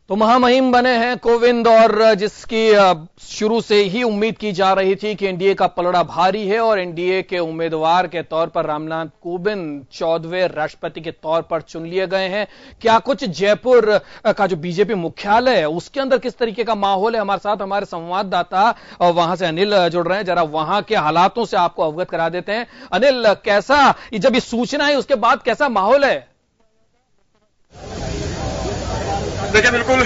तो महामहिम बने हैं कोविंद, और जिसकी शुरू से ही उम्मीद की जा रही थी कि एनडीए का पलड़ा भारी है और एनडीए के उम्मीदवार के तौर पर रामनाथ कोविंद 14वें राष्ट्रपति के तौर पर चुन लिए गए हैं। क्या कुछ जयपुर का जो बीजेपी मुख्यालय है उसके अंदर किस तरीके का माहौल है, हमारे साथ हमारे संवाददाता और वहां से अनिल जुड़ रहे हैं। जरा वहां के हालातों से आपको अवगत करा देते हैं। अनिल, कैसा जब ये सूचना है उसके बाद कैसा माहौल है? देखिए, बिल्कुल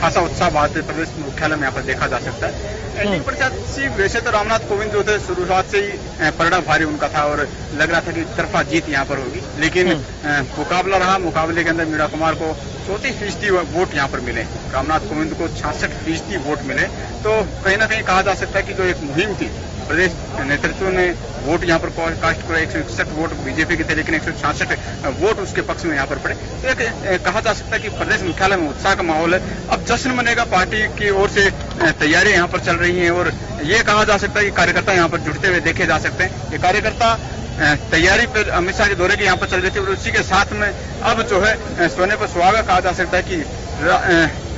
खासा उत्साह भारतीय प्रदेश मुख्यालय में यहाँ पर देखा जा सकता है। एनडीए प्रत्याशी वैसे तो रामनाथ कोविंद जो थे शुरुआत से ही पलड़ा भारी उनका था और लग रहा था कि तरफा जीत यहाँ पर होगी, लेकिन मुकाबला रहा। मुकाबले के अंदर मीरा कुमार को 34% वोट यहाँ पर मिले, रामनाथ कोविंद को 66% वोट मिले। तो कहीं ना कहीं कहा जा सकता है कि जो एक मुहिम थी, प्रदेश नेतृत्व ने वोट यहाँ पर कास्ट करा। 161 वोट बीजेपी के थे, लेकिन 166 वोट उसके पक्ष में यहाँ पर पड़े। तो एक कहा जा सकता है कि प्रदेश मुख्यालय में उत्साह का माहौल है। अब जश्न मनेगा, पार्टी की ओर से तैयारियां यहाँ पर चल रही हैं और ये कहा जा सकता है कि कार्यकर्ता यहाँ पर जुटते हुए देखे जा सकते हैं। ये कार्यकर्ता तैयारी पर अमित शाह के दौरे की यहाँ पर चल रही थी और उसी के साथ में अब जो है सोने पर सुहागा कहा जा सकता है कि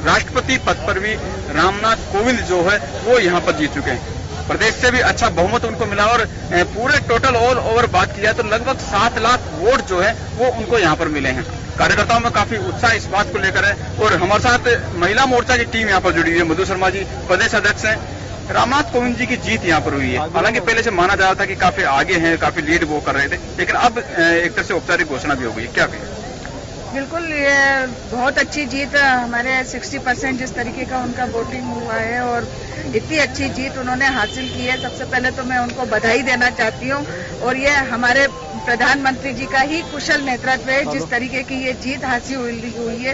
राष्ट्रपति पद पर भी रामनाथ कोविंद जो है वो यहाँ पर जीत चुके हैं। प्रदेश से भी अच्छा बहुमत उनको मिला और पूरे टोटल ऑल ओवर बात की जाए तो लगभग 7 लाख वोट जो है वो उनको यहाँ पर मिले हैं। कार्यकर्ताओं में काफी उत्साह इस बात को लेकर है और हमारे साथ महिला मोर्चा की टीम यहाँ पर जुड़ी हुई है। मधु शर्मा जी प्रदेश अध्यक्ष हैं। रामनाथ कोविंद जी की जीत यहाँ पर हुई है। हालांकि पहले से माना जा रहा था कि काफी आगे हैं, काफी लीड वो कर रहे थे, लेकिन अब एक तरह से औपचारिक घोषणा भी हो गई। क्या कहें? बिल्कुल, ये बहुत अच्छी जीत। हमारे 60% जिस तरीके का उनका वोटिंग हुआ है और इतनी अच्छी जीत उन्होंने हासिल की है, सबसे पहले तो मैं उनको बधाई देना चाहती हूँ। और ये हमारे प्रधानमंत्री जी का ही कुशल नेतृत्व है जिस तरीके की ये जीत हासिल हुई है।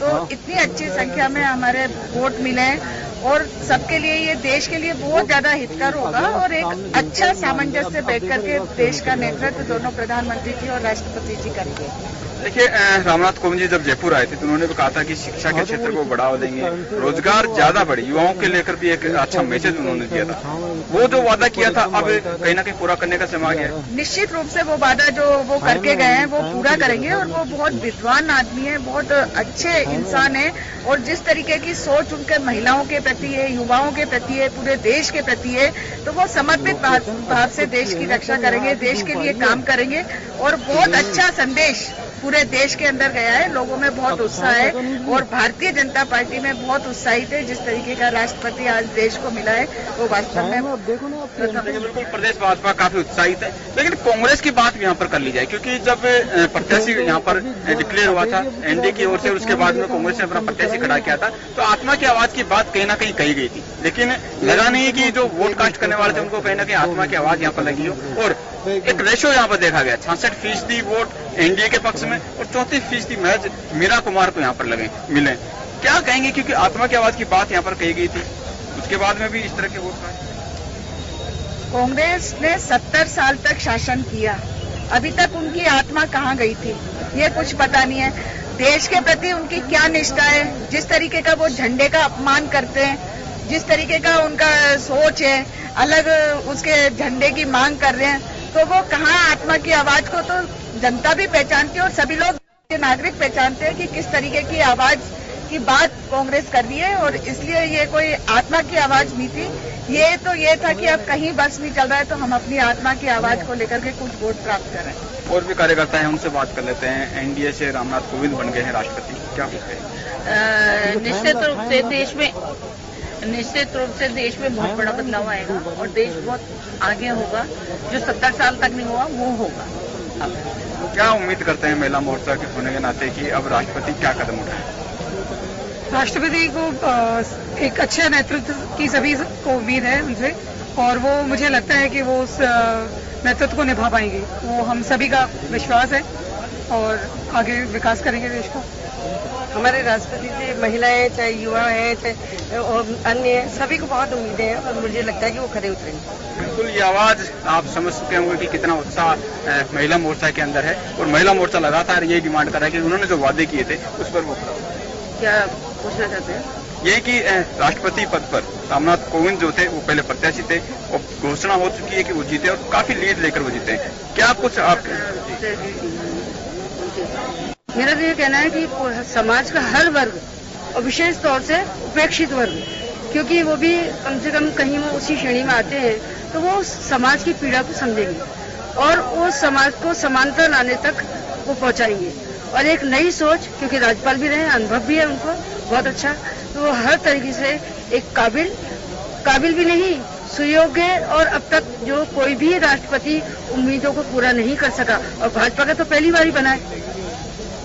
तो इतनी अच्छी संख्या में हमारे वोट मिले हैं और सबके लिए ये देश के लिए बहुत ज्यादा हितकर होगा और एक अच्छा सामंजस्य बैठ करके देश का नेतृत्व दोनों प्रधानमंत्री जी और राष्ट्रपति जी करेंगे। देखिए, रामनाथ कोविंद जी जब जयपुर आए थे तो उन्होंने भी कहा था कि शिक्षा के क्षेत्र को बढ़ावा देंगे, रोजगार ज्यादा बढ़े, युवाओं के लेकर भी एक अच्छा मैसेज उन्होंने दिया था। वो जो वादा किया था अब कहीं ना कहीं पूरा करने का समय आ गया है। निश्चित रूप से वो वादा जो वो करके गए हैं वो पूरा करेंगे और वो बहुत विद्वान आदमी है, बहुत अच्छे इंसान है और जिस तरीके की सोच उनके महिलाओं के प्रति है, युवाओं के प्रति है, पूरे देश के प्रति है, तो वो समर्पित भाव से देश की रक्षा करेंगे, देश के लिए काम करेंगे और बहुत अच्छा संदेश पूरे देश के अंदर गया है। लोगों में बहुत उत्साह है और भारतीय जनता पार्टी में बहुत उत्साहित है। जिस तरीके का राष्ट्रपति आज देश को मिला है वो वास्तव में बिल्कुल प्रदेश भाजपा काफी उत्साहित है। लेकिन कांग्रेस की बात भी यहाँ पर कर ली जाए, क्योंकि जब प्रत्याशी यहाँ पर डिक्लेयर हुआ था एनडीए की ओर से, उसके बाद में कांग्रेस ने अपना प्रत्याशी खड़ा किया था तो आत्मा की आवाज की बात कहीं ना कहीं कही गई थी, लेकिन लगा नहीं कि जो वोट कास्ट करने वाले थे उनको कहीं ना कहीं आत्मा की आवाज यहाँ पर लगी हो। और एक रेशो यहाँ पर देखा गया, 66% वोट एनडीए के पक्ष में और 34% महज मीरा कुमार को यहाँ पर मिले। क्या कहेंगे, क्योंकि आत्मा की आवाज की बात यहाँ पर कही गई थी, उसके बाद में भी इस तरह के वोट आए। कांग्रेस ने 70 साल तक शासन किया, अभी तक उनकी आत्मा कहाँ गई थी ये कुछ पता नहीं है। देश के प्रति उनकी क्या निष्ठा है, जिस तरीके का वो झंडे का अपमान करते हैं, जिस तरीके का उनका सोच है, अलग उसके झंडे की मांग कर रहे हैं, तो वो कहाँ आत्मा की आवाज को तो जनता भी पहचानती है और सभी लोग नागरिक पहचानते हैं कि किस तरीके की आवाज की बात कांग्रेस कर रही है। और इसलिए ये कोई आत्मा की आवाज नहीं थी, ये था कि अब कहीं बस नहीं चल रहा है तो हम अपनी आत्मा की आवाज को लेकर के कुछ वोट प्राप्त करें। और भी कार्यकर्ता हैं, उनसे बात कर लेते हैं। एनडीए से रामनाथ कोविंद बन गए हैं राष्ट्रपति, क्या कहते हैं? निश्चित रूप से देश में बहुत बड़ा बदलाव आएगा और देश बहुत आगे होगा। जो 70 साल तक नहीं हुआ वो होगा। क्या उम्मीद करते हैं महिला मोर्चा के होने के नाते कि अब राष्ट्रपति क्या कदम उठाए? राष्ट्रपति को एक अच्छे नेतृत्व की सभी को उम्मीद है उनसे और वो मुझे लगता है कि वो उस नेतृत्व को निभा पाएंगे। वो हम सभी का विश्वास है और आगे विकास करेंगे देश का। हमारे राष्ट्रपति से महिलाएं चाहे युवा हैं चाहे और अन्य सभी को बहुत उम्मीदें हैं और मुझे लगता है कि वो खरे उतरेंगे। बिल्कुल, ये आवाज आप समझ चुके होंगे कि कितना उत्साह महिला मोर्चा के अंदर है और महिला मोर्चा लगातार यही डिमांड कर रहा है कि उन्होंने जो वादे किए थे उस पर वो क्या पूछना चाहते हैं? ये कि राष्ट्रपति पद पर रामनाथ कोविंद जो थे वो पहले प्रत्याशी थे और घोषणा हो चुकी है कि वो जीते और काफी लीड लेकर वो जीते। क्या कुछ आप? मेरा तो ये कहना है कि समाज का हर वर्ग और विशेष तौर से उपेक्षित वर्ग, क्योंकि वो भी कम से कम कहीं वो उसी श्रेणी में आते हैं, तो वो समाज की पीड़ा को समझेंगे और वो समाज को समानता लाने तक वो पहुंचाएंगे। और एक नई सोच, क्योंकि राज्यपाल भी रहे, अनुभव भी है उनको बहुत अच्छा, तो वो हर तरीके से एक काबिल भी नहीं, सुयोग्य, और अब तक जो कोई भी राष्ट्रपति उम्मीदों को पूरा नहीं कर सका, और भाजपा का तो पहली बार ही बना है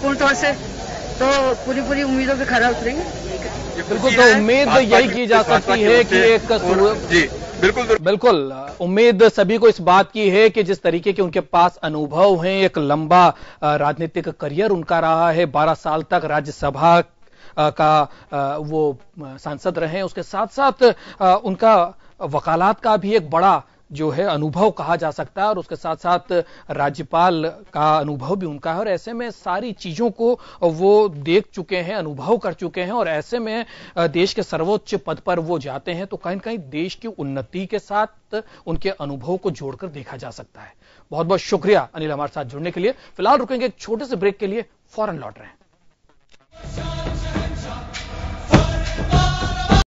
पूर्ण तौर से, तो पूरी उम्मीदों पे खरा उतरेंगे। बिल्कुल, तो उम्मीद यही की जा सकती है कि एक बिल्कुल उम्मीद सभी को इस बात की है कि जिस तरीके के उनके पास अनुभव हैं, एक लंबा राजनीतिक करियर उनका रहा है, 12 साल तक राज्यसभा का वो सांसद रहे, उसके साथ साथ उनका वकालत का भी एक बड़ा जो है अनुभव कहा जा सकता है, और उसके साथ साथ राज्यपाल का अनुभव भी उनका है, और ऐसे में सारी चीजों को वो देख चुके हैं, अनुभव कर चुके हैं, और ऐसे में देश के सर्वोच्च पद पर वो जाते हैं तो कहीं न कहीं देश की उन्नति के साथ उनके अनुभव को जोड़कर देखा जा सकता है। बहुत बहुत शुक्रिया अनिल हमारे साथ जुड़ने के लिए। फिलहाल रुकेंगे एक छोटे से ब्रेक के लिए, फौरन लौट रहे हैं।